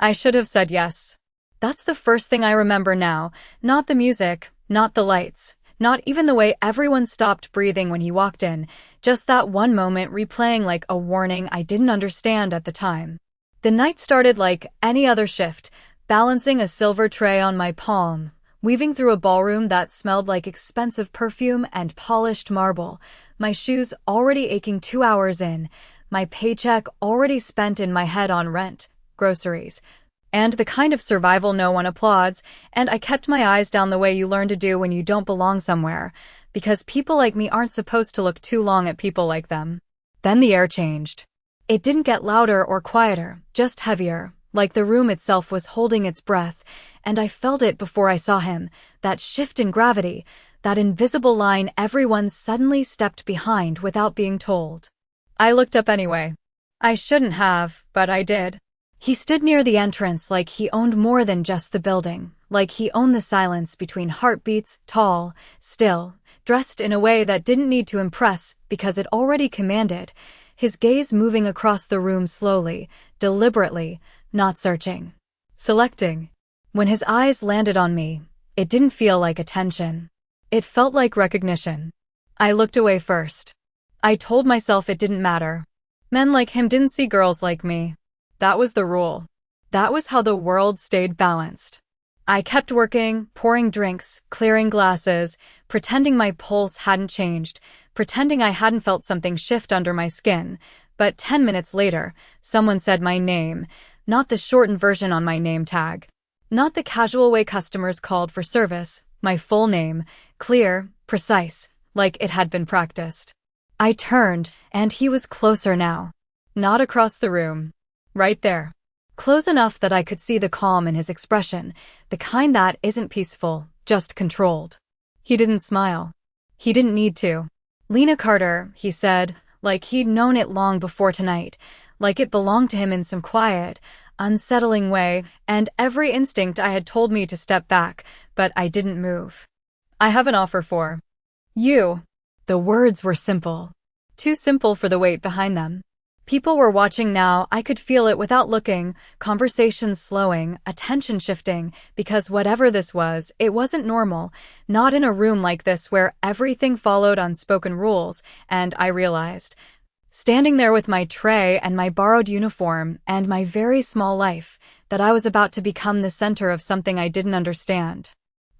I should have said yes. That's the first thing I remember now, not the music, not the lights, not even the way everyone stopped breathing when he walked in, just that one moment replaying like a warning I didn't understand at the time. The night started like any other shift, balancing a silver tray on my palm, weaving through a ballroom that smelled like expensive perfume and polished marble, my shoes already aching 2 hours in, my paycheck already spent in my head on rent, groceries, and the kind of survival no one applauds, and I kept my eyes down the way you learn to do when you don't belong somewhere, because people like me aren't supposed to look too long at people like them. Then the air changed. It didn't get louder or quieter, just heavier, like the room itself was holding its breath, and I felt it before I saw him, that shift in gravity, that invisible line everyone suddenly stepped behind without being told. I looked up anyway. I shouldn't have, but I did. He stood near the entrance like he owned more than just the building, like he owned the silence between heartbeats, tall, still, dressed in a way that didn't need to impress because it already commanded, his gaze moving across the room slowly, deliberately, not searching, selecting. When his eyes landed on me, it didn't feel like attention. It felt like recognition. I looked away first. I told myself it didn't matter. Men like him didn't see girls like me. That was the rule. That was how the world stayed balanced. I kept working, pouring drinks, clearing glasses, pretending my pulse hadn't changed, pretending I hadn't felt something shift under my skin. But 10 minutes later, someone said my name, not the shortened version on my name tag. Not the casual way customers called for service, my full name, clear, precise, like it had been practiced. I turned, and he was closer now. Not across the room. Right there. Close enough that I could see the calm in his expression, the kind that isn't peaceful, just controlled. He didn't smile. He didn't need to. Lena Carter, he said, like he'd known it long before tonight, like it belonged to him in some quiet, unsettling way, and every instinct I had told me to step back, but I didn't move. I have an offer for you. The words were simple. Too simple for the weight behind them. People were watching now, I could feel it without looking, conversations slowing, attention shifting, because whatever this was, it wasn't normal, not in a room like this where everything followed unspoken rules, and I realized, standing there with my tray and my borrowed uniform and my very small life, that I was about to become the center of something I didn't understand.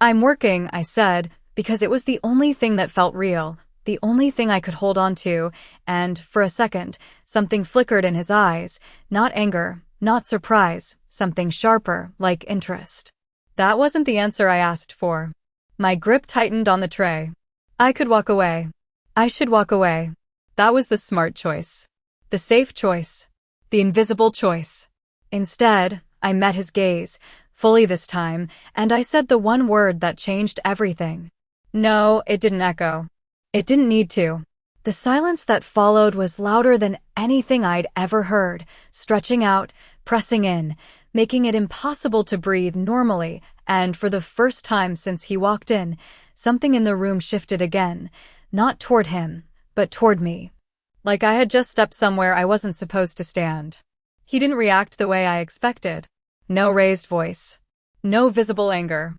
I'm working, I said, because it was the only thing that felt real. The only thing I could hold on to, and, for a second, something flickered in his eyes, not anger, not surprise, something sharper, like interest. That wasn't the answer I asked for. My grip tightened on the tray. I could walk away. I should walk away. That was the smart choice. The safe choice. The invisible choice. Instead, I met his gaze, fully this time, and I said the one word that changed everything. No, it didn't echo. It didn't need to. The silence that followed was louder than anything I'd ever heard, stretching out, pressing in, making it impossible to breathe normally, and for the first time since he walked in, something in the room shifted again, not toward him, but toward me. Like I had just stepped somewhere I wasn't supposed to stand. He didn't react the way I expected. No raised voice. No visible anger.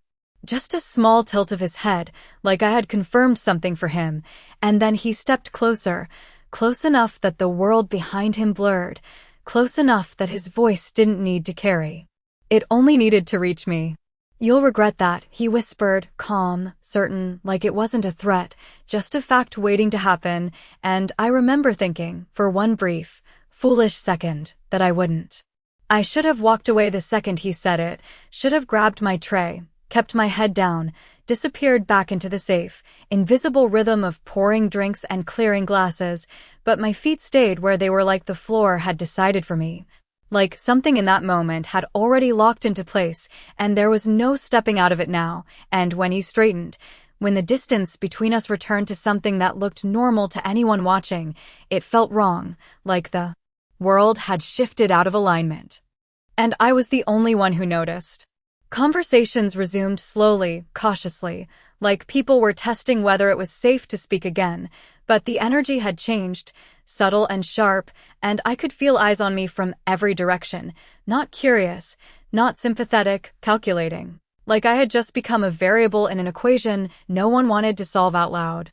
Just a small tilt of his head, like I had confirmed something for him, and then he stepped closer, close enough that the world behind him blurred, close enough that his voice didn't need to carry. It only needed to reach me. You'll regret that, he whispered, calm, certain, like it wasn't a threat, just a fact waiting to happen, and I remember thinking, for one brief, foolish second, that I wouldn't. I should have walked away the second he said it, should have grabbed my tray, kept my head down, disappeared back into the safe, invisible rhythm of pouring drinks and clearing glasses, but my feet stayed where they were like the floor had decided for me. Like something in that moment had already locked into place, and there was no stepping out of it now, and when he straightened, when the distance between us returned to something that looked normal to anyone watching, it felt wrong, like the world had shifted out of alignment. And I was the only one who noticed. Conversations resumed slowly, cautiously, like people were testing whether it was safe to speak again, but the energy had changed, subtle and sharp, and I could feel eyes on me from every direction. Not curious, not sympathetic, calculating. Like I had just become a variable in an equation no one wanted to solve out loud.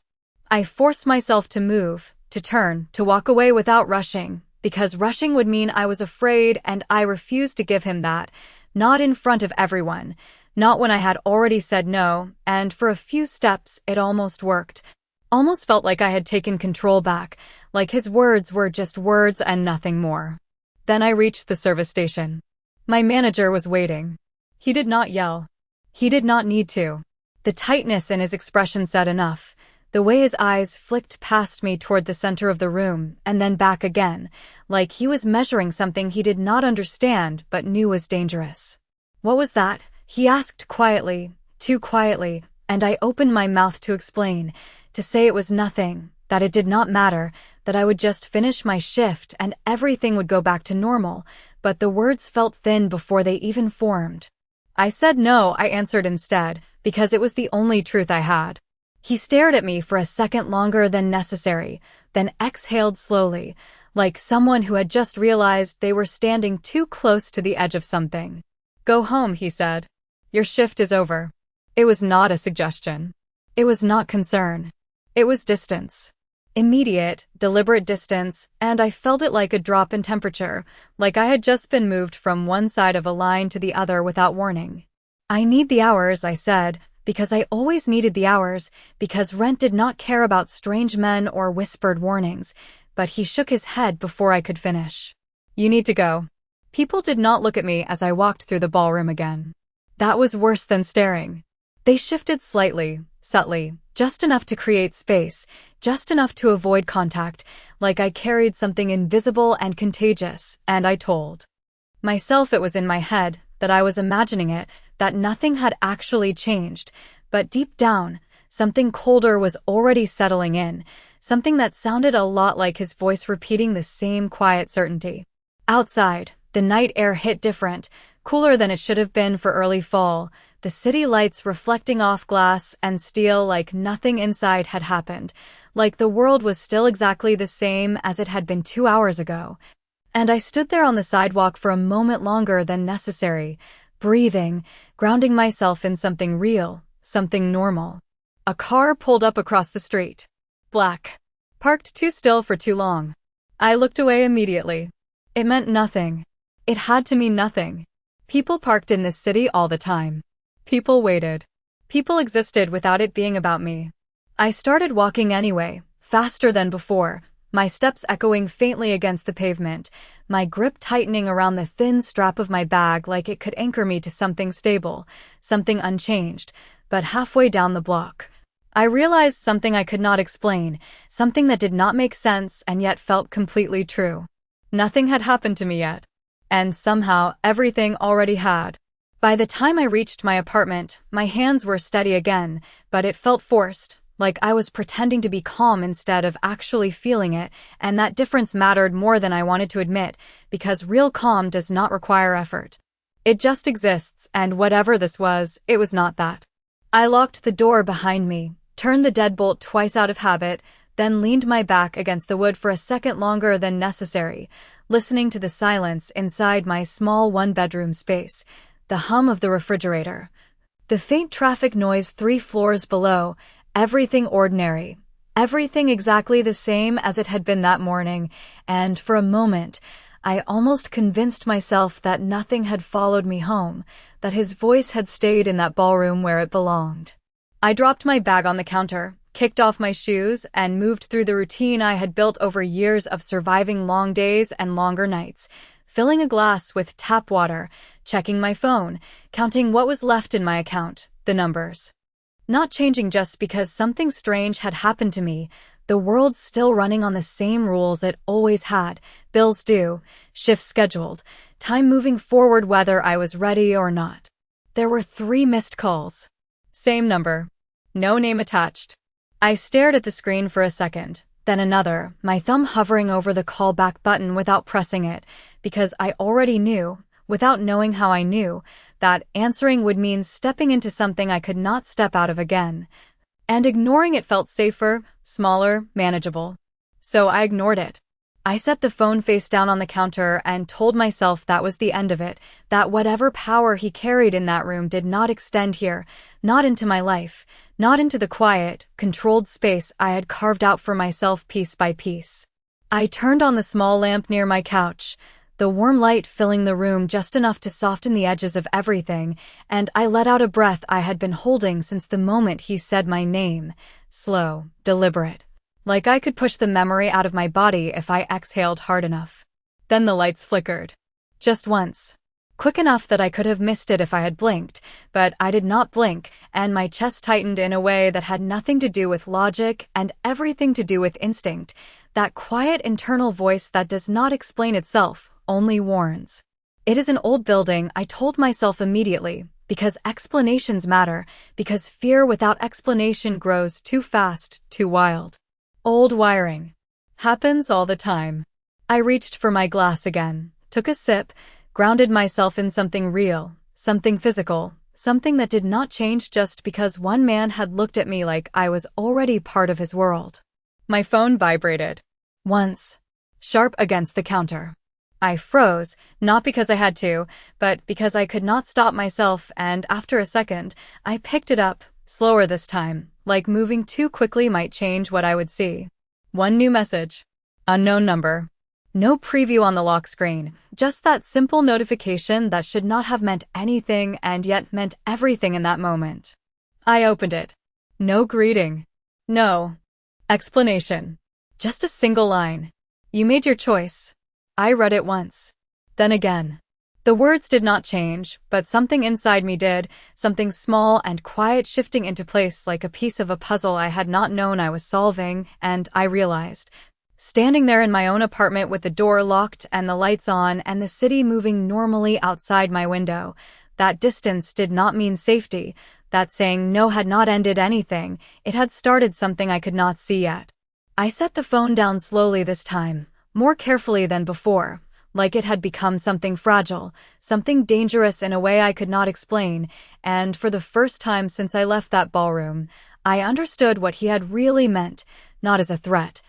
I forced myself to move, to turn, to walk away without rushing, because rushing would mean I was afraid, and I refused to give him that. Not in front of everyone. Not when I had already said no, and for a few steps it almost worked. Almost felt like I had taken control back, like his words were just words and nothing more. Then I reached the service station. My manager was waiting. He did not yell. He did not need to. The tightness in his expression said enough. The way his eyes flicked past me toward the center of the room and then back again, like he was measuring something he did not understand but knew was dangerous. "What was that?" he asked quietly, too quietly, and I opened my mouth to explain, to say it was nothing, that it did not matter, that I would just finish my shift and everything would go back to normal, but the words felt thin before they even formed. I said no, I answered instead, because it was the only truth I had. He stared at me for a second longer than necessary, then exhaled slowly, like someone who had just realized they were standing too close to the edge of something. "Go home," he said. "Your shift is over." It was not a suggestion. It was not concern. It was distance. Immediate, deliberate distance, and I felt it like a drop in temperature, like I had just been moved from one side of a line to the other without warning. "I need the hours," I said, because I always needed the hours, because rent did not care about strange men or whispered warnings, but he shook his head before I could finish. "You need to go." People did not look at me as I walked through the ballroom again. That was worse than staring. They shifted slightly, subtly, just enough to create space, just enough to avoid contact, like I carried something invisible and contagious, and I told myself it was in my head, that I was imagining it, that nothing had actually changed, but deep down, something colder was already settling in, something that sounded a lot like his voice repeating the same quiet certainty. Outside, the night air hit different, cooler than it should have been for early fall, the city lights reflecting off glass and steel like nothing inside had happened, like the world was still exactly the same as it had been 2 hours ago. And I stood there on the sidewalk for a moment longer than necessary, breathing, grounding myself in something real, something normal. A car pulled up across the street. Black. Parked too still for too long. I looked away immediately. It meant nothing. It had to mean nothing. People parked in this city all the time. People waited. People existed without it being about me. I started walking anyway, faster than before, my steps echoing faintly against the pavement, my grip tightening around the thin strap of my bag like it could anchor me to something stable, something unchanged. But halfway down the block, I realized something I could not explain, something that did not make sense and yet felt completely true. Nothing had happened to me yet. And somehow everything already had. By the time I reached my apartment, my hands were steady again, but it felt forced, like I was pretending to be calm instead of actually feeling it, and that difference mattered more than I wanted to admit, because real calm does not require effort. It just exists, and whatever this was, it was not that. I locked the door behind me, turned the deadbolt twice out of habit, then leaned my back against the wood for a second longer than necessary, listening to the silence inside my small one-bedroom space, the hum of the refrigerator, the faint traffic noise 3 floors below, everything ordinary, everything exactly the same as it had been that morning, and for a moment, I almost convinced myself that nothing had followed me home, that his voice had stayed in that ballroom where it belonged. I dropped my bag on the counter, kicked off my shoes, and moved through the routine I had built over years of surviving long days and longer nights, filling a glass with tap water, checking my phone, counting what was left in my account, the numbers. Not changing just because something strange had happened to me, the world still running on the same rules it always had, bills due, shifts scheduled, time moving forward whether I was ready or not. There were 3 missed calls. Same number. No name attached. I stared at the screen for a second, then another, my thumb hovering over the callback button without pressing it, because I already knew, without knowing how I knew, that answering would mean stepping into something I could not step out of again. And ignoring it felt safer, smaller, manageable. So I ignored it. I set the phone face down on the counter and told myself that was the end of it, that whatever power he carried in that room did not extend here, not into my life, not into the quiet, controlled space I had carved out for myself piece by piece. I turned on the small lamp near my couch, the warm light filling the room just enough to soften the edges of everything, and I let out a breath I had been holding since the moment he said my name, slow, deliberate. Like I could push the memory out of my body if I exhaled hard enough. Then the lights flickered. Just once. Quick enough that I could have missed it if I had blinked, but I did not blink, and my chest tightened in a way that had nothing to do with logic and everything to do with instinct, that quiet internal voice that does not explain itself, only warns. It is an old building, I told myself immediately, because explanations matter, because fear without explanation grows too fast, too wild. Old wiring. Happens all the time. I reached for my glass again, took a sip, grounded myself in something real, something physical, something that did not change just because one man had looked at me like I was already part of his world. My phone vibrated. Once. Sharp against the counter. I froze, not because I had to, but because I could not stop myself, and after a second, I picked it up, slower this time, like moving too quickly might change what I would see. One new message. Unknown number. No preview on the lock screen, just that simple notification that should not have meant anything and yet meant everything in that moment. I opened it. No greeting. No explanation. Just a single line. You made your choice. I read it once. Then again. The words did not change, but something inside me did, something small and quiet shifting into place like a piece of a puzzle I had not known I was solving, and I realized. Standing there in my own apartment with the door locked and the lights on and the city moving normally outside my window, that distance did not mean safety. That saying no had not ended anything, it had started something I could not see yet. I set the phone down slowly this time, more carefully than before. Like it had become something fragile, something dangerous in a way I could not explain, and for the first time since I left that ballroom, I understood what he had really meant, not as a threat,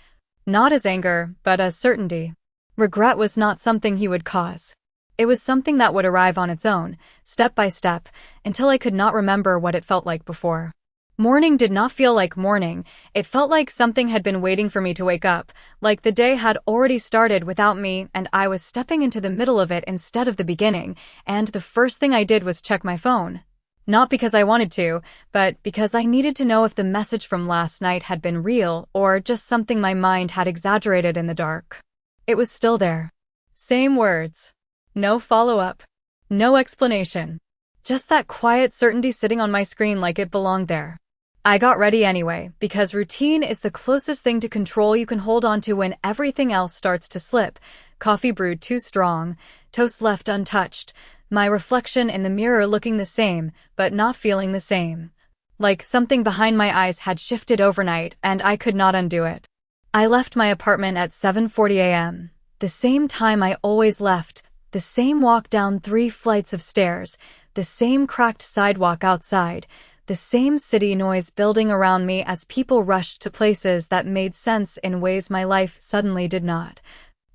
not as anger, but as certainty. Regret was not something he would cause. It was something that would arrive on its own, step by step, until I could not remember what it felt like before. Morning did not feel like morning. It felt like something had been waiting for me to wake up, like the day had already started without me and I was stepping into the middle of it instead of the beginning, and the first thing I did was check my phone. Not because I wanted to, but because I needed to know if the message from last night had been real or just something my mind had exaggerated in the dark. It was still there. Same words. No follow-up. No explanation. Just that quiet certainty sitting on my screen like it belonged there. I got ready anyway, because routine is the closest thing to control you can hold on to when everything else starts to slip. Coffee brewed too strong, toast left untouched, my reflection in the mirror looking the same, but not feeling the same. Like something behind my eyes had shifted overnight, and I could not undo it. I left my apartment at 7:40 a.m., the same time I always left, the same walk down 3 flights of stairs, the same cracked sidewalk outside, the same city noise building around me as people rushed to places that made sense in ways my life suddenly did not.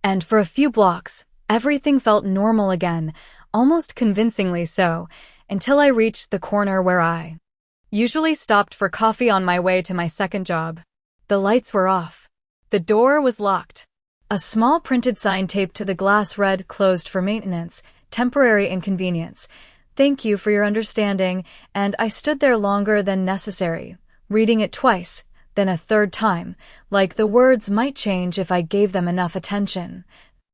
And for a few blocks, everything felt normal again, almost convincingly so, until I reached the corner where I usually stopped for coffee on my way to my second job. The lights were off. The door was locked. A small printed sign taped to the glass read, "Closed for maintenance, temporary inconvenience. Thank you for your understanding," and I stood there longer than necessary, reading it twice, then a third time, like the words might change if I gave them enough attention.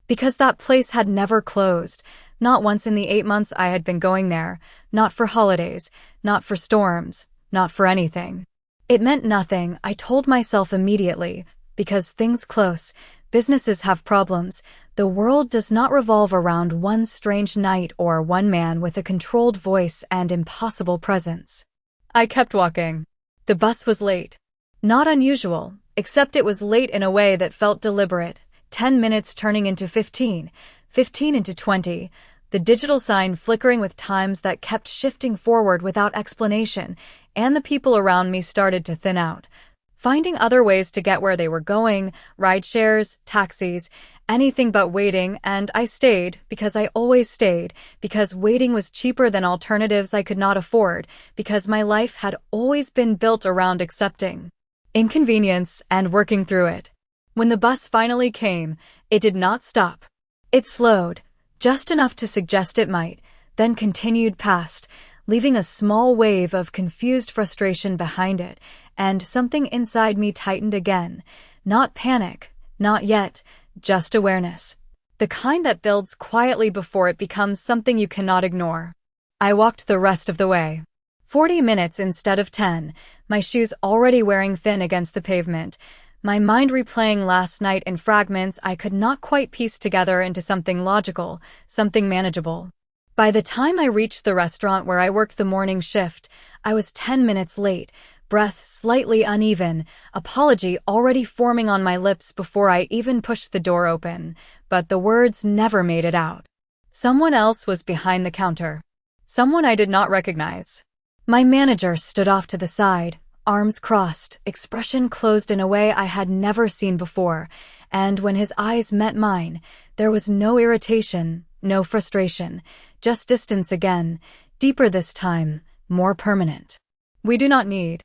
Because that place had never closed, not once in the 8 months I had been going there, not for holidays, not for storms, not for anything. It meant nothing, I told myself immediately, because things close, businesses have problems. The world does not revolve around one strange night or one man with a controlled voice and impossible presence. I kept walking. The bus was late. Not unusual, except it was late in a way that felt deliberate. 10 minutes turning into 15, 15 into 20, the digital sign flickering with times that kept shifting forward without explanation, and the people around me started to thin out. finding other ways to get where they were going, rideshares, taxis, anything but waiting, and I stayed because I always stayed, because waiting was cheaper than alternatives I could not afford, because my life had always been built around accepting inconvenience and working through it. When the bus finally came, it did not stop. It slowed, just enough to suggest it might, then continued past, leaving a small wave of confused frustration behind it, and something inside me tightened again. Not panic, not yet, just awareness. The kind that builds quietly before it becomes something you cannot ignore. I walked the rest of the way. 40 minutes instead of 10, my shoes already wearing thin against the pavement, my mind replaying last night in fragments I could not quite piece together into something logical, something manageable. By the time I reached the restaurant where I worked the morning shift, I was 10 minutes late, breath slightly uneven, apology already forming on my lips before I even pushed the door open, but the words never made it out. Someone else was behind the counter. Someone I did not recognize. My manager stood off to the side, arms crossed, expression closed in a way I had never seen before, and when his eyes met mine, there was no irritation, no frustration, just distance again, deeper this time, more permanent. "We do not need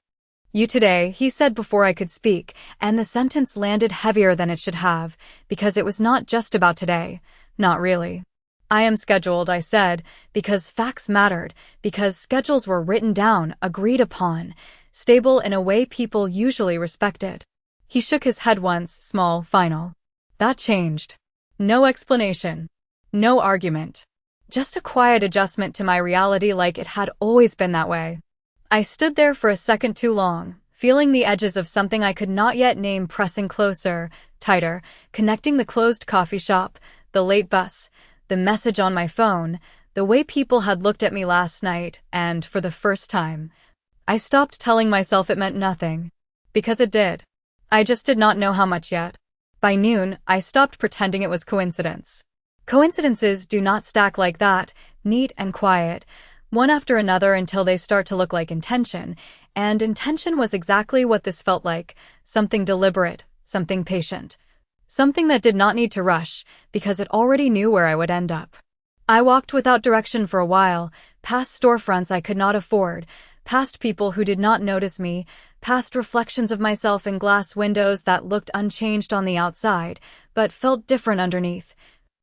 you today," he said before I could speak, and the sentence landed heavier than it should have, because it was not just about today. Not really. "I am scheduled," I said, because facts mattered, because schedules were written down, agreed upon, stable in a way people usually respected. He shook his head once, small, final. That changed. No explanation. No argument. Just a quiet adjustment to my reality, like it had always been that way. I stood there for a second too long, feeling the edges of something I could not yet name pressing closer, tighter, connecting the closed coffee shop, the late bus, the message on my phone, the way people had looked at me last night, and, for the first time, I stopped telling myself it meant nothing. Because it did. I just did not know how much yet. By noon, I stopped pretending it was coincidence. Coincidences do not stack like that, neat and quiet, one after another until they start to look like intention, and intention was exactly what this felt like, something deliberate, something patient. Something that did not need to rush, because it already knew where I would end up. I walked without direction for a while, past storefronts I could not afford, past people who did not notice me, past reflections of myself in glass windows that looked unchanged on the outside, but felt different underneath.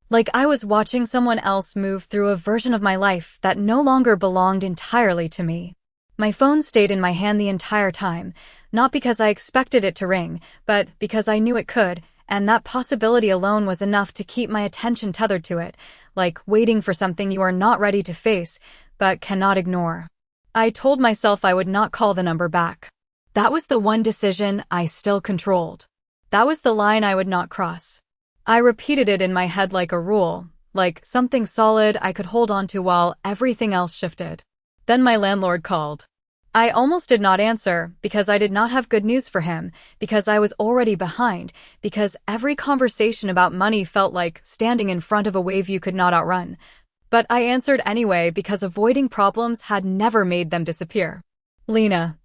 Like I was watching someone else move through a version of my life that no longer belonged entirely to me. My phone stayed in my hand the entire time, not because I expected it to ring, but because I knew it could, and that possibility alone was enough to keep my attention tethered to it, like waiting for something you are not ready to face, but cannot ignore. I told myself I would not call the number back. That was the one decision I still controlled. That was the line I would not cross. I repeated it in my head like a rule, like something solid I could hold on to while everything else shifted. Then my landlord called. I almost did not answer, because I did not have good news for him, because I was already behind, because every conversation about money felt like standing in front of a wave you could not outrun. But I answered anyway because avoiding problems had never made them disappear. "Lena,"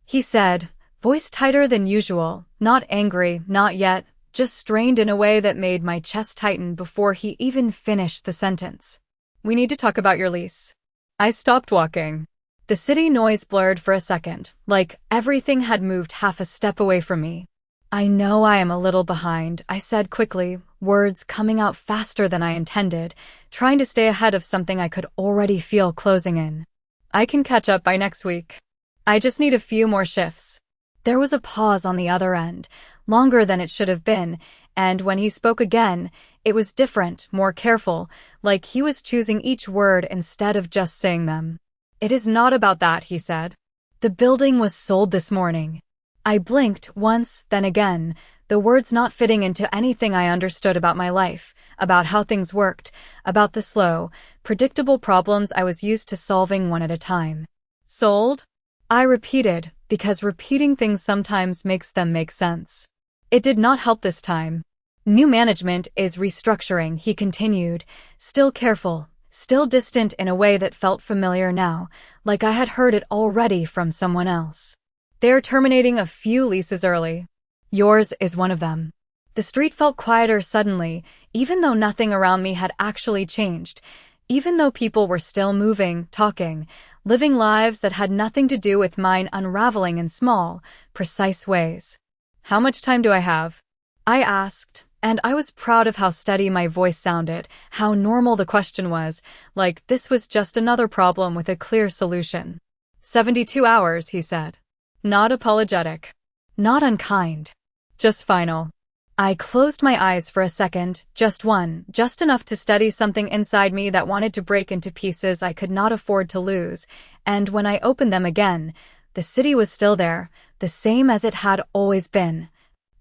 he said, voice tighter than usual, not angry, not yet, just strained in a way that made my chest tighten before he even finished the sentence. "We need to talk about your lease." I stopped walking. The city noise blurred for a second, like everything had moved half a step away from me. "I know I am a little behind," I said quickly, words coming out faster than I intended, trying to stay ahead of something I could already feel closing in. "I can catch up by next week. I just need a few more shifts." There was a pause on the other end, longer than it should have been, and when he spoke again, it was different, more careful, like he was choosing each word instead of just saying them. "It is not about that," he said. "The building was sold this morning." I blinked once, then again, the words not fitting into anything I understood about my life, about how things worked, about the slow, predictable problems I was used to solving one at a time. "Sold?" I repeated, because repeating things sometimes makes them make sense. It did not help this time. "New management is restructuring," he continued, still careful, still distant in a way that felt familiar now, like I had heard it already from someone else. They are terminating a few leases early. Yours is one of them. The street felt quieter suddenly, even though nothing around me had actually changed, even though people were still moving, talking, living lives that had nothing to do with mine unraveling in small, precise ways. How much time do I have? I asked, and I was proud of how steady my voice sounded, how normal the question was, like this was just another problem with a clear solution. 72 hours, he said. Not apologetic. Not unkind. Just final. I closed my eyes for a second, just one, just enough to steady something inside me that wanted to break into pieces I could not afford to lose, and when I opened them again, the city was still there, the same as it had always been.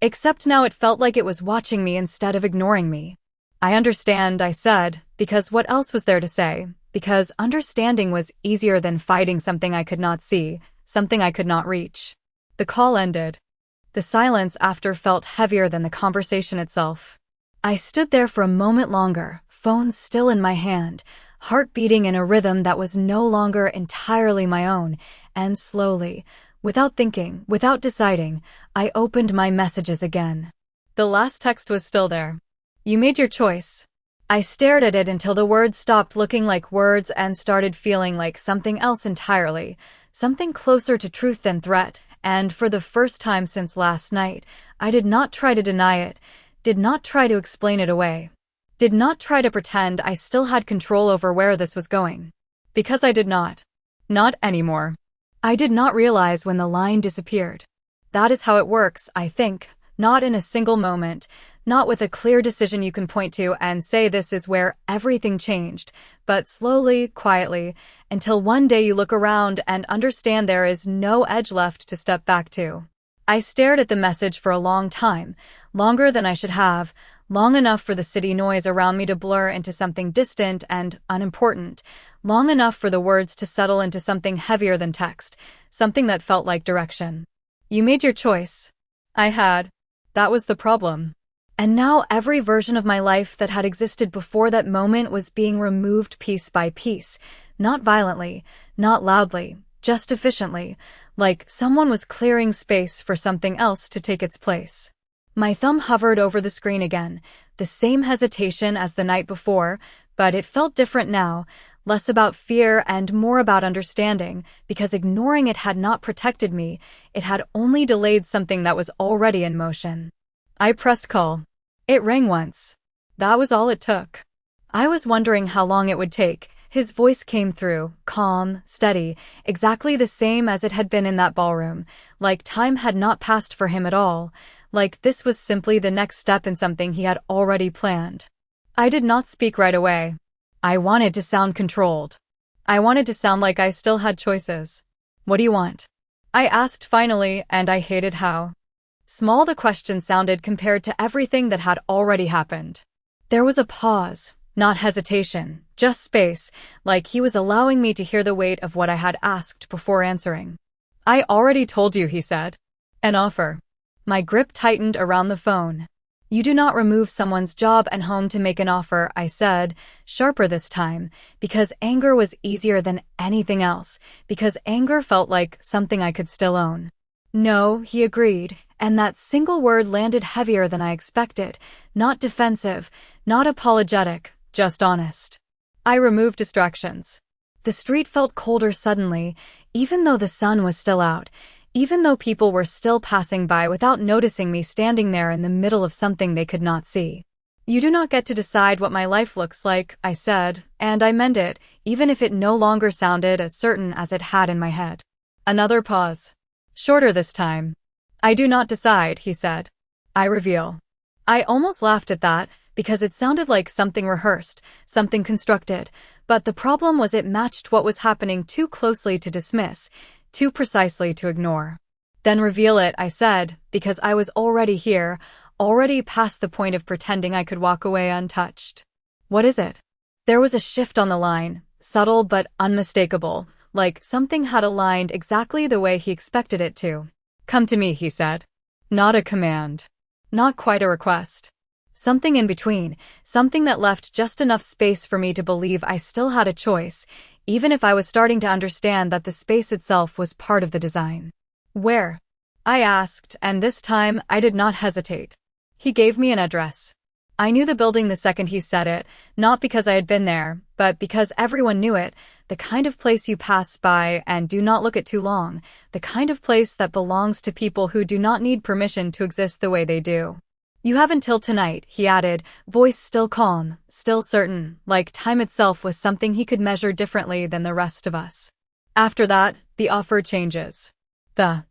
Except now it felt like it was watching me instead of ignoring me. I understand, I said, because what else was there to say? Because understanding was easier than fighting something I could not see, something I could not reach. The call ended. The silence after felt heavier than the conversation itself. I stood there for a moment longer, phone still in my hand, heart beating in a rhythm that was no longer entirely my own, and slowly, without thinking, without deciding, I opened my messages again. The last text was still there. You made your choice. I stared at it until the words stopped looking like words and started feeling like something else entirely, something closer to truth than threat. And for the first time since last night, I did not try to deny it, did not try to explain it away, did not try to pretend I still had control over where this was going. Because I did not. Not anymore. I did not realize when the line disappeared. That is how it works, I think, not in a single moment, not with a clear decision you can point to and say this is where everything changed, but slowly, quietly, until one day you look around and understand there is no edge left to step back to. I stared at the message for a long time, longer than I should have, long enough for the city noise around me to blur into something distant and unimportant, long enough for the words to settle into something heavier than text, something that felt like direction. You made your choice. I had. That was the problem. And now every version of my life that had existed before that moment was being removed piece by piece, not violently, not loudly, just efficiently, like someone was clearing space for something else to take its place. My thumb hovered over the screen again, the same hesitation as the night before, but it felt different now, less about fear and more about understanding, because ignoring it had not protected me, it had only delayed something that was already in motion. I pressed call. It rang once. That was all it took. I was wondering how long it would take. His voice came through, calm, steady, exactly the same as it had been in that ballroom, like time had not passed for him at all, like this was simply the next step in something he had already planned. I did not speak right away. I wanted to sound controlled. I wanted to sound like I still had choices. What do you want? I asked finally, and I hated how small the question sounded compared to everything that had already happened. There was a pause, not hesitation, just space, like he was allowing me to hear the weight of what I had asked before answering. I already told you, he said. An offer. My grip tightened around the phone. You do not remove someone's job and home to make an offer, I said, sharper this time, because anger was easier than anything else, because anger felt like something I could still own. No, he agreed, and that single word landed heavier than I expected, not defensive, not apologetic, just honest. I removed distractions. The street felt colder suddenly, even though the sun was still out, even though people were still passing by without noticing me standing there in the middle of something they could not see. You do not get to decide what my life looks like, I said, and I meant it, even if it no longer sounded as certain as it had in my head. Another pause. Shorter this time. I do not decide, he said. I reveal. I almost laughed at that, because it sounded like something rehearsed, something constructed, but the problem was it matched what was happening too closely to dismiss, too precisely to ignore. Then reveal it, I said, because I was already here, already past the point of pretending I could walk away untouched. What is it? There was a shift on the line, subtle but unmistakable, like something had aligned exactly the way he expected it to. Come to me, he said. Not a command. Not quite a request. Something in between, something that left just enough space for me to believe I still had a choice, even if I was starting to understand that the space itself was part of the design. Where? I asked, and this time I did not hesitate. He gave me an address. I knew the building the second he said it, not because I had been there, but because everyone knew it, the kind of place you pass by and do not look at too long, the kind of place that belongs to people who do not need permission to exist the way they do. You have until tonight, he added, voice still calm, still certain, like time itself was something he could measure differently than the rest of us. After that, the offer changes. The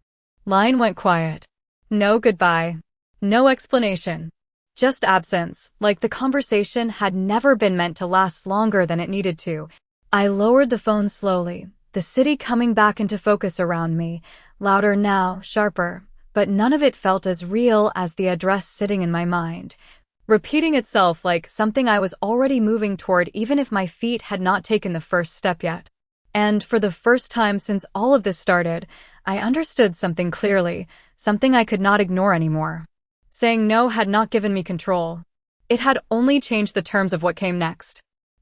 line went quiet. No goodbye. No explanation. Just absence, like the conversation had never been meant to last longer than it needed to. I lowered the phone slowly, the city coming back into focus around me, louder now, sharper, but none of it felt as real as the address sitting in my mind, repeating itself like something I was already moving toward even if my feet had not taken the first step yet. And for the first time since all of this started, I understood something clearly, something I could not ignore anymore. Saying no had not given me control. It had only changed the terms of what came next.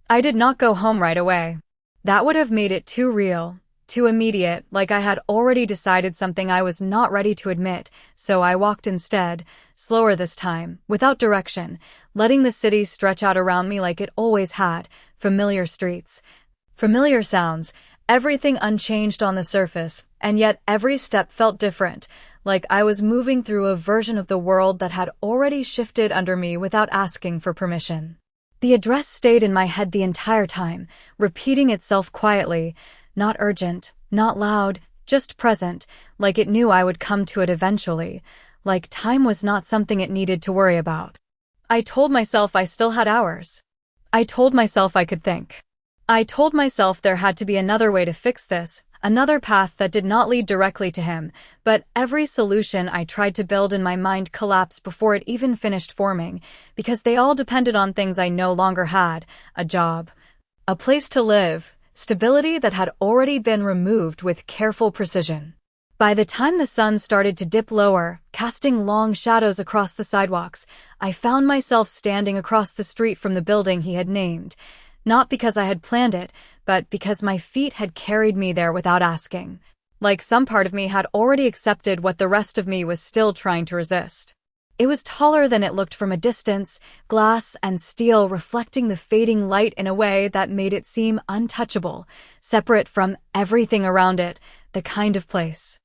I did not go home right away. That would have made it too real, too immediate, like I had already decided something I was not ready to admit, so I walked instead, slower this time, without direction, letting the city stretch out around me like it always had, familiar streets, familiar sounds, everything unchanged on the surface, and yet every step felt different, like I was moving through a version of the world that had already shifted under me without asking for permission. The address stayed in my head the entire time, repeating itself quietly, not urgent, not loud, just present, like it knew I would come to it eventually, like time was not something it needed to worry about. I told myself I still had hours. I told myself I could think. I told myself there had to be another way to fix this, another path that did not lead directly to him, but every solution I tried to build in my mind collapsed before it even finished forming, because they all depended on things I no longer had, a job, a place to live, stability that had already been removed with careful precision. By the time the sun started to dip lower, casting long shadows across the sidewalks, I found myself standing across the street from the building he had named, not because I had planned it, but because my feet had carried me there without asking. Like some part of me had already accepted what the rest of me was still trying to resist. It was taller than it looked from a distance, glass and steel reflecting the fading light in a way that made it seem untouchable, separate from everything around it, the kind of place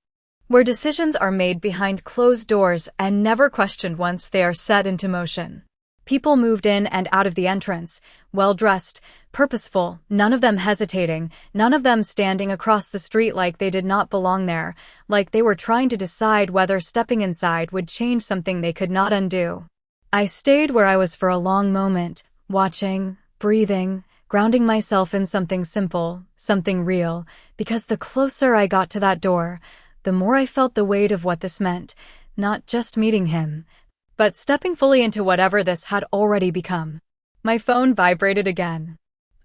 where decisions are made behind closed doors and never questioned once they are set into motion. People moved in and out of the entrance, well-dressed, purposeful, none of them hesitating, none of them standing across the street like they did not belong there, like they were trying to decide whether stepping inside would change something they could not undo. I stayed where I was for a long moment, watching, breathing, grounding myself in something simple, something real, because the closer I got to that door, the more I felt the weight of what this meant, not just meeting him, but stepping fully into whatever this had already become. My phone vibrated again.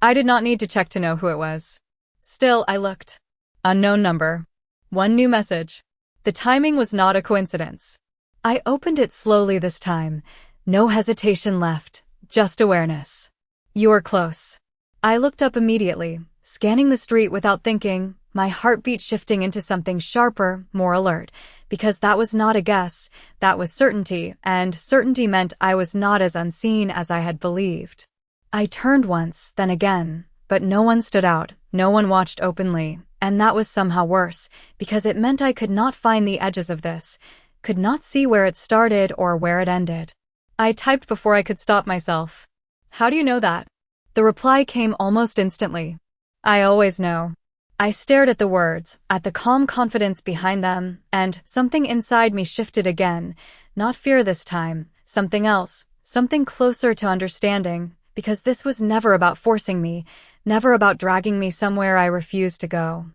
I did not need to check to know who it was. Still, I looked. Unknown number. One new message. The timing was not a coincidence. I opened it slowly this time. No hesitation left, just awareness. You are close. I looked up immediately, scanning the street without thinking, my heartbeat shifting into something sharper, more alert, because that was not a guess, that was certainty, and certainty meant I was not as unseen as I had believed. I turned once, then again, but no one stood out, no one watched openly, and that was somehow worse, because it meant I could not find the edges of this, could not see where it started or where it ended. I typed before I could stop myself. How do you know that? The reply came almost instantly. I always know. I stared at the words, at the calm confidence behind them, and something inside me shifted again, not fear this time, something else, something closer to understanding, because this was never about forcing me, never about dragging me somewhere I refused to go.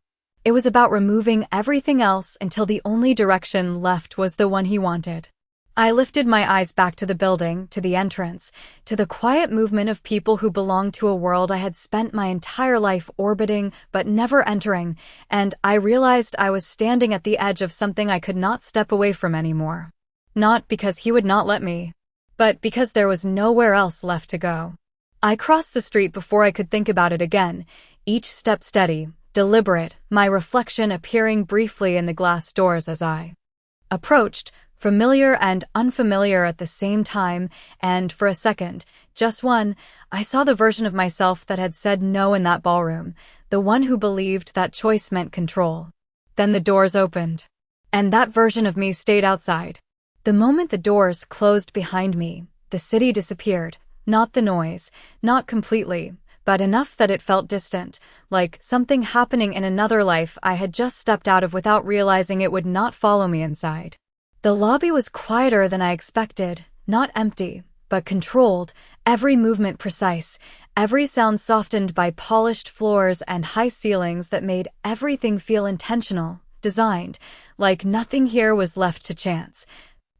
It was about removing everything else until the only direction left was the one he wanted. I lifted my eyes back to the building, to the entrance, to the quiet movement of people who belonged to a world I had spent my entire life orbiting but never entering, and I realized I was standing at the edge of something I could not step away from anymore. Not because he would not let me, but because there was nowhere else left to go. I crossed the street before I could think about it again, each step steady, deliberate, my reflection appearing briefly in the glass doors as I approached, familiar and unfamiliar at the same time, and for a second, just one, I saw the version of myself that had said no in that ballroom, the one who believed that choice meant control. Then the doors opened, and that version of me stayed outside. The moment the doors closed behind me, the city disappeared, not the noise, not completely, but enough that it felt distant, like something happening in another life I had just stepped out of without realizing it would not follow me inside. The lobby was quieter than I expected, not empty, but controlled, every movement precise, every sound softened by polished floors and high ceilings that made everything feel intentional, designed, like nothing here was left to chance.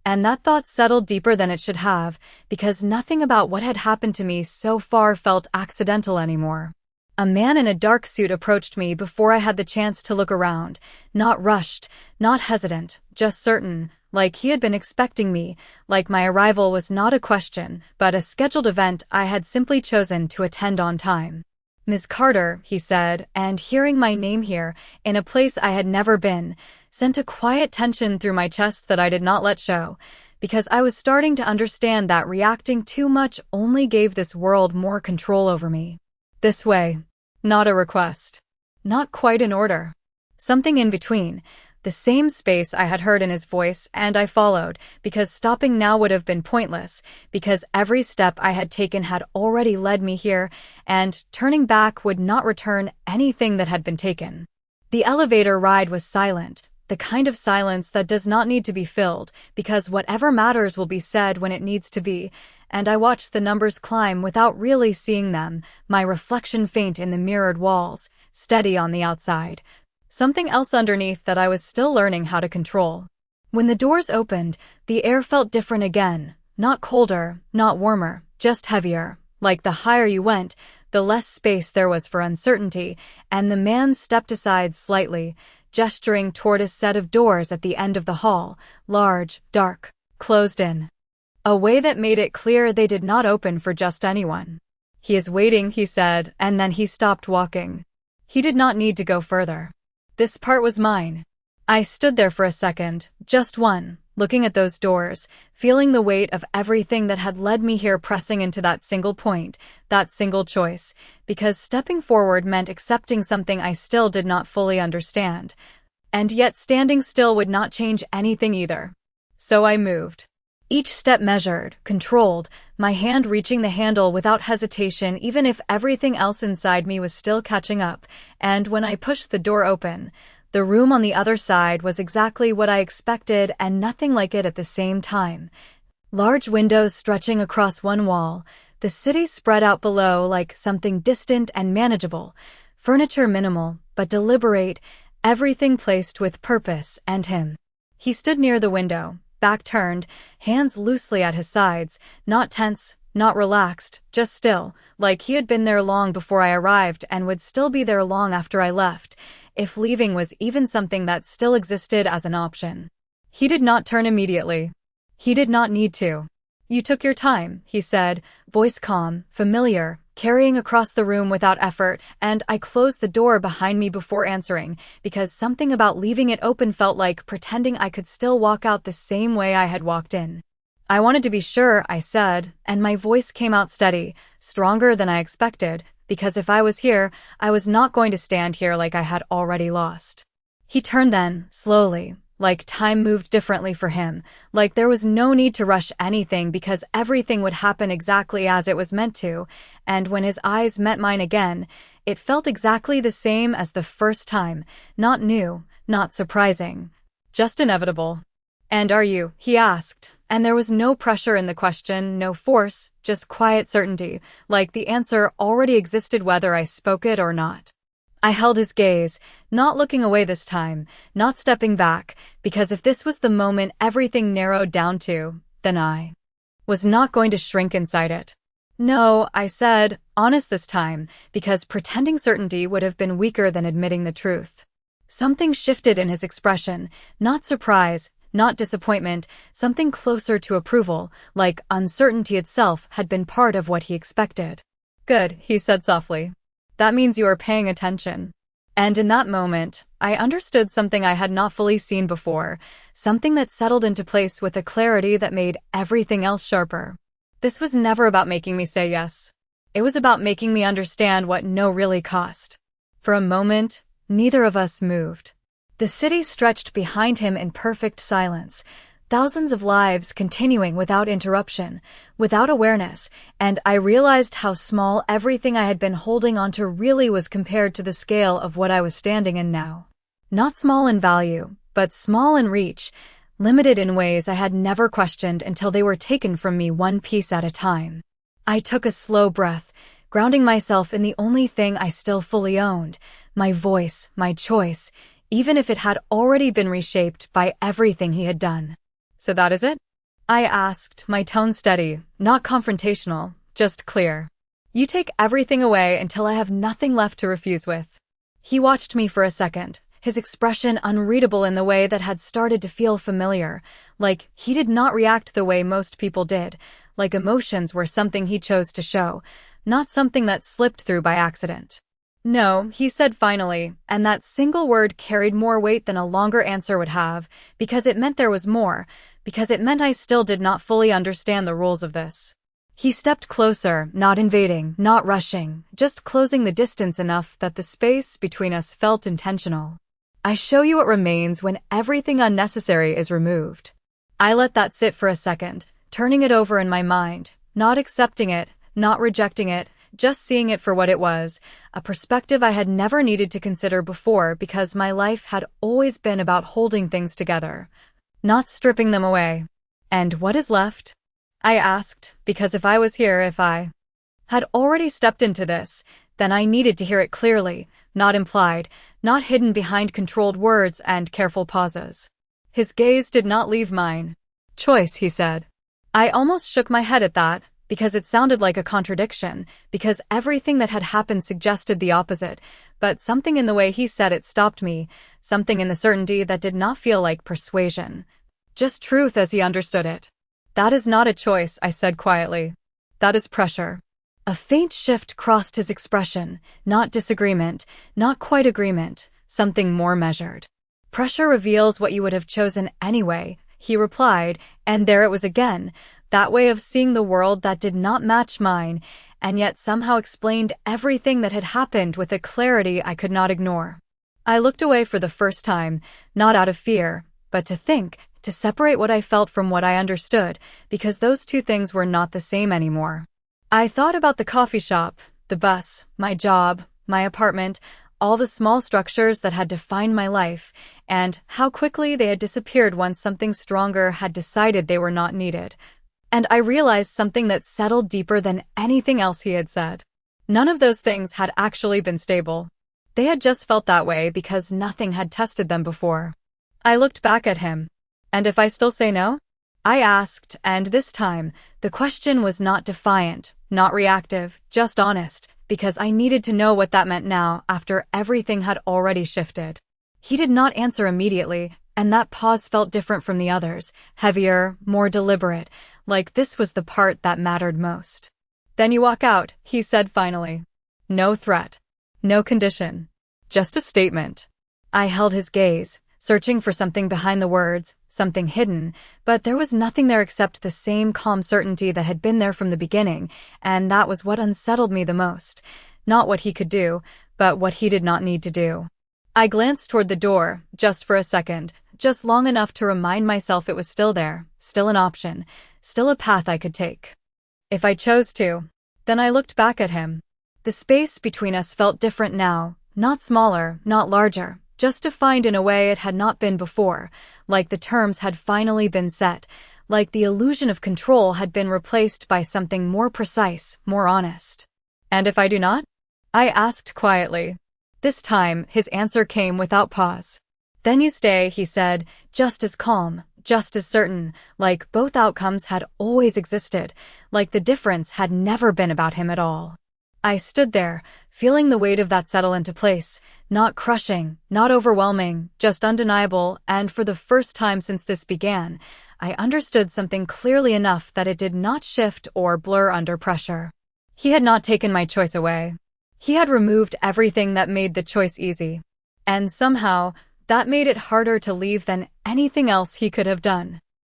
And that thought settled deeper than it should have, because nothing about what had happened to me so far felt accidental anymore. A man in a dark suit approached me before I had the chance to look around, not rushed, not hesitant, just certain, like he had been expecting me, like my arrival was not a question, but a scheduled event I had simply chosen to attend on time. "Ms. Carter," he said, and hearing my name here, in a place I had never been, sent a quiet tension through my chest that I did not let show, because I was starting to understand that reacting too much only gave this world more control over me. This way. Not a request. Not quite an order. Something in between. The same space I had heard in his voice, and I followed, because stopping now would have been pointless, because every step I had taken had already led me here, and turning back would not return anything that had been taken. The elevator ride was silent, the kind of silence that does not need to be filled, because whatever matters will be said when it needs to be, and I watched the numbers climb without really seeing them, my reflection faint in the mirrored walls, steady on the outside. Something else underneath that I was still learning how to control. When the doors opened, the air felt different again, not colder, not warmer, just heavier, like the higher you went, the less space there was for uncertainty, and the man stepped aside slightly, gesturing toward a set of doors at the end of the hall, large, dark, closed in a way that made it clear they did not open for just anyone. "He is waiting," he said, and then he stopped walking. He did not need to go further. This part was mine. I stood there for a second, just one, looking at those doors, feeling the weight of everything that had led me here pressing into that single point, that single choice, because stepping forward meant accepting something I still did not fully understand. And yet standing still would not change anything either. So I moved. Each step measured, controlled, my hand reaching the handle without hesitation even if everything else inside me was still catching up, and when I pushed the door open, the room on the other side was exactly what I expected and nothing like it at the same time. Large windows stretching across one wall, the city spread out below like something distant and manageable, furniture minimal, but deliberate, everything placed with purpose, and him. He stood near the window, back turned, hands loosely at his sides, not tense, not relaxed, just still, like he had been there long before I arrived and would still be there long after I left, if leaving was even something that still existed as an option. He did not turn immediately. He did not need to. "You took your time," he said, voice calm, familiar, carrying across the room without effort, and I closed the door behind me before answering, because something about leaving it open felt like pretending I could still walk out the same way I had walked in. "I wanted to be sure," I said, and my voice came out steady, stronger than I expected, because if I was here, I was not going to stand here like I had already lost. He turned then, slowly, like time moved differently for him, like there was no need to rush anything because everything would happen exactly as it was meant to, and when his eyes met mine again, it felt exactly the same as the first time, not new, not surprising, just inevitable. "And are you?" he asked, and there was no pressure in the question, no force, just quiet certainty, like the answer already existed whether I spoke it or not. I held his gaze, not looking away this time, not stepping back, because if this was the moment everything narrowed down to, then I was not going to shrink inside it. "No," I said, honest this time, because pretending certainty would have been weaker than admitting the truth. Something shifted in his expression, not surprise, not disappointment, something closer to approval, like uncertainty itself had been part of what he expected. "Good," he said softly. "That means you are paying attention." And in that moment, I understood something I had not fully seen before, something that settled into place with a clarity that made everything else sharper. This was never about making me say yes. It was about making me understand what no really cost. For a moment, neither of us moved. The city stretched behind him in perfect silence, thousands of lives continuing without interruption, without awareness, and I realized how small everything I had been holding onto really was compared to the scale of what I was standing in now. Not small in value, but small in reach, limited in ways I had never questioned until they were taken from me one piece at a time. I took a slow breath, grounding myself in the only thing I still fully owned, my voice, my choice, even if it had already been reshaped by everything he had done. "So that is it?" I asked, my tone steady, not confrontational, just clear. "You take everything away until I have nothing left to refuse with." He watched me for a second, his expression unreadable in the way that had started to feel familiar, like he did not react the way most people did, like emotions were something he chose to show, not something that slipped through by accident. "No," he said finally, and that single word carried more weight than a longer answer would have, because it meant there was more, because it meant I still did not fully understand the rules of this. He stepped closer, not invading, not rushing, just closing the distance enough that the space between us felt intentional. "I show you what remains when everything unnecessary is removed." I let that sit for a second, turning it over in my mind, not accepting it, not rejecting it, just seeing it for what it was, a perspective I had never needed to consider before because my life had always been about holding things together, not stripping them away. "And what is left?" I asked, because if I had already stepped into this, then I needed to hear it clearly, not implied, not hidden behind controlled words and careful pauses. His gaze did not leave mine. "Choice," he said. I almost shook my head at that, because it sounded like a contradiction, because everything that had happened suggested the opposite, but something in the way he said it stopped me, something in the certainty that did not feel like persuasion. Just truth as he understood it. "That is not a choice," I said quietly. "That is pressure." A faint shift crossed his expression, not disagreement, not quite agreement, something more measured. "Pressure reveals what you would have chosen anyway," he replied, and there it was again, that way of seeing the world that did not match mine, and yet somehow explained everything that had happened with a clarity I could not ignore. I looked away for the first time, not out of fear, but to think, to separate what I felt from what I understood, because those two things were not the same anymore. I thought about the coffee shop, the bus, my job, my apartment, all the small structures that had defined my life, and how quickly they had disappeared once something stronger had decided they were not needed. And I realized something that settled deeper than anything else he had said. None of those things had actually been stable. They had just felt that way because nothing had tested them before. I looked back at him. "And if I still say no?" I asked, and this time, the question was not defiant, not reactive, just honest, because I needed to know what that meant now after everything had already shifted. He did not answer immediately, and that pause felt different from the others, heavier, more deliberate, like this was the part that mattered most. "Then you walk out," he said finally. No threat. No condition. Just a statement. I held his gaze, searching for something behind the words, something hidden, but there was nothing there except the same calm certainty that had been there from the beginning, and that was what unsettled me the most. Not what he could do, but what he did not need to do. I glanced toward the door, just for a second, just long enough to remind myself it was still there, still an option, still a path I could take. If I chose to. Then I looked back at him. The space between us felt different now, not smaller, not larger, just defined in a way it had not been before, like the terms had finally been set, like the illusion of control had been replaced by something more precise, more honest. "And if I do not?" I asked quietly. This time, his answer came without pause. "Then you stay," he said, just as calm, just as certain, like both outcomes had always existed, like the difference had never been about him at all. I stood there, feeling the weight of that settle into place, not crushing, not overwhelming, just undeniable, and for the first time since this began, I understood something clearly enough that it did not shift or blur under pressure. He had not taken my choice away. He had removed everything that made the choice easy. And somehow, that made it harder to leave than anything else he could have done.